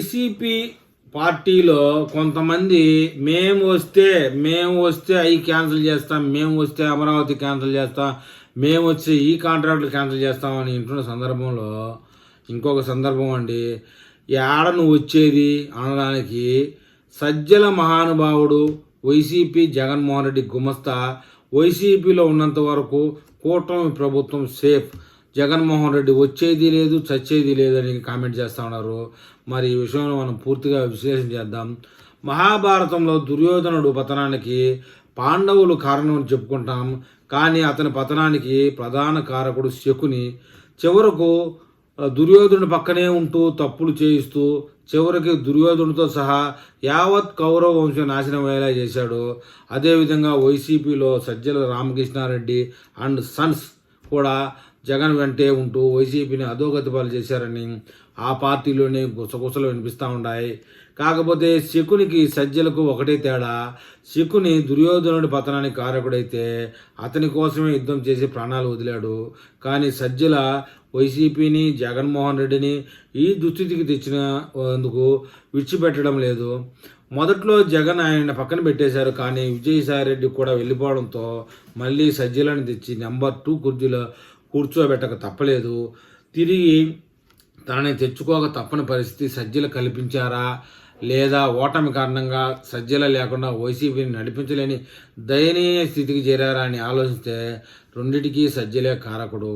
YCP పార్టీలో కొంతమంది మేము వస్తే అవి క్యాన్సిల్ చేస్తాం, మేము వస్తే అమరావతి క్యాన్సిల్ చేస్తాం, మేము వచ్చి ఈ కాంట్రాక్టులు క్యాన్సిల్ చేస్తామని వింటున్న సందర్భంలో ఇంకొక సందర్భం అండి, ఏడ నువ్వు వచ్చేది అనడానికి సజ్జల మహానుభావుడు వైసీపీ జగన్మోహన్ రెడ్డి గుమస్తా వైసీపీలో ఉన్నంత వరకు కూటమి ప్రభుత్వం సేఫ్, జగన్మోహన్ రెడ్డి వచ్చేది లేదు చచ్చేది లేదని కామెంట్ చేస్తూ ఉన్నారు. మరి ఈ విషయంలో మనం పూర్తిగా విశ్లేషణ చేద్దాం. మహాభారతంలో దుర్యోధనుడు పతనానికి పాండవులు కారణం అని చెప్పుకుంటాం, కానీ అతని పతనానికి ప్రధాన కారకుడు శకుని. చివరకు దుర్యోధనుడి పక్కనే ఉంటూ తప్పులు చేయిస్తూ చివరికి దుర్యోధనుడితో సహా యావత్ కౌరవ వంశం నాశనం అయ్యేలా చేశాడు. అదేవిధంగా వైసీపీలో సజ్జల రామకృష్ణారెడ్డి అండ్ సన్స్ కూడా జగన్ వెంటే ఉంటూ వైసీపీని అధోగతి పాలు చేశారని ఆ పార్టీలోనే గుసగుసలు వినిపిస్తూ ఉన్నాయి. కాకపోతే శకునికి సజ్జలకు ఒకటే తేడా, శకుని దుర్యోధనుడి పతనానికి కారకుడైతే అతని కోసమే యుద్ధం చేసి ప్రాణాలు వదిలాడు. కానీ సజ్జల వైసీపీని జగన్మోహన్ రెడ్డిని ఈ దుస్థితికి తెచ్చినందుకు విడిచిపెట్టడం లేదు. మొదట్లో జగన్ ఆయన పక్కన పెట్టేశారు, కానీ విజయసాయిరెడ్డి కూడా వెళ్ళిపోవడంతో మళ్ళీ సజ్జలను తెచ్చి నెంబర్ 2 కుర్చీలో కూర్చోబెట్టక తప్పలేదు. తిరిగి తనని తెచ్చుకోక తప్పని పరిస్థితి సజ్జలు కల్పించారా, లేదా ఓటమి కారణంగా సజ్జల లేకుండా వైసీపీని నడిపించలేని దయనీయ స్థితికి చేరారా అని ఆలోచిస్తే రెండిటికీ సజ్జలే కారకుడు,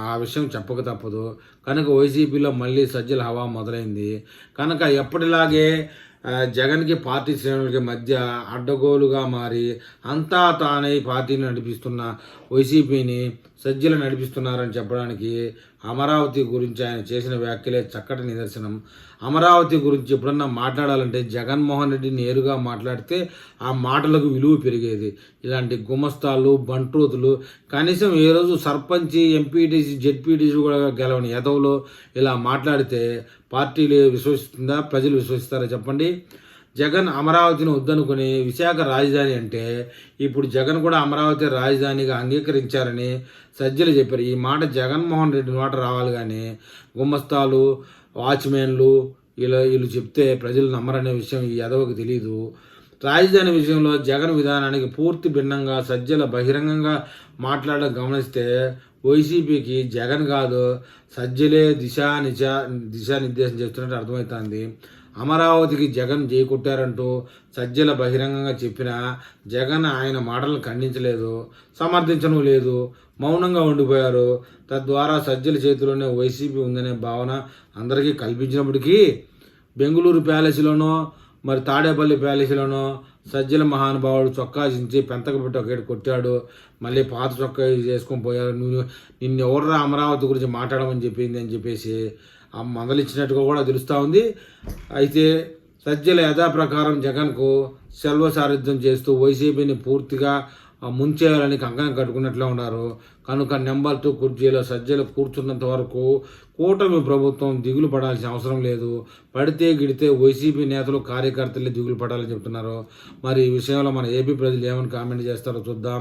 ఆ విషయం చెప్పక తప్పదు. కనుక వైసీపీలో మళ్ళీ సజ్జల హవా మొదలైంది. కనుక ఎప్పటిలాగే జగన్కి పార్టీ శ్రేణులకి మధ్య అడ్డగోలుగా మారి అంతా తానై పార్టీని నడిపిస్తున్న వైసీపీని సజ్జలు నడిపిస్తున్నారని చెప్పడానికి అమరావతి గురించి ఆయన చేసిన వ్యాఖ్యలే చక్కటి నిదర్శనం. అమరావతి గురించి ఎప్పుడన్నా మాట్లాడాలంటే జగన్మోహన్ రెడ్డి నేరుగా మాట్లాడితే ఆ మాటలకు విలువ పెరిగేది. ఇలాంటి గుమస్తాలు బంట్రోతులు కనీసం ఏ రోజు సర్పంచి ఎంపీటీసీ జెడ్పీటీసీ కూడా గెలవని ఎదవలు ఇలా మాట్లాడితే పార్టీలు విశ్వసిస్తుందా, ప్రజలు విశ్వసిస్తారా చెప్పండి? జగన్ అమరావతిని వద్దనుకుని విశాఖ రాజధాని అంటే ఇప్పుడు జగన్ కూడా అమరావతి రాజధానిగా అంగీకరించారని సజ్జలు చెప్పారు. ఈ మాట జగన్మోహన్ రెడ్డి నోట రావాలి, కానీ గుమస్తాలు వాచ్మెన్లు వీళ్ళు చెప్తే ప్రజలు నమ్మరనే విషయం ఈ ఎదవకు తెలీదు. రాజధాని విషయంలో జగన్ విధానానికి పూర్తి భిన్నంగా సజ్జల బహిరంగంగా మాట్లాడడం గమనిస్తే వైసీపీకి జగన్ కాదు సజ్జలే దిశానిర్దేశం చేస్తున్నట్టు అర్థమవుతుంది. అమరావతికి జగన్ కొట్టారంటూ సజ్జల బహిరంగంగా చెప్పినా జగన్ ఆయన మాటలను ఖండించలేదు, సమర్థించడం లేదు, మౌనంగా ఉండిపోయారు. తద్వారా సజ్జల చేతిలోనే వైసీపీ ఉందనే భావన అందరికీ కల్పించినప్పటికీ బెంగళూరు ప్యాలెస్లోనో మరి తాడేపల్లి ప్యాలెస్లోనో సజ్జల మహానుభావుడు చొక్కా చించి పెంతకబెట్టి ఒకటి కొట్టాడు, మళ్ళీ పాత చొక్కా చేసుకొని పోయారు. నిన్ను ఎవర్రా అమరావతి గురించి మాట్లాడమని చెప్పింది అని చెప్పేసి మందలిచ్చినట్టుగా కూడా తెలుస్తూ ఉంది. అయితే సజ్జల యథాప్రకారం జగన్కు సెల్వసారథ్యం చేస్తూ వైసీపీని పూర్తిగా ముంచేయాలని కంకణం కట్టుకున్నట్లే ఉన్నారు. కనుక నెంబర్ 2 కుర్చీలో సజ్జలు కూర్చున్నంత వరకు కూటమి ప్రభుత్వం దిగులు పడాల్సిన అవసరం లేదు. పడితే గిడితే వైసీపీ నేతలు కార్యకర్తలే దిగులు పడాలని చెప్తున్నారు. మరి ఈ విషయంలో మన ఏపీ ప్రజలు ఏమని కామెంట్ చేస్తారో చూద్దాం.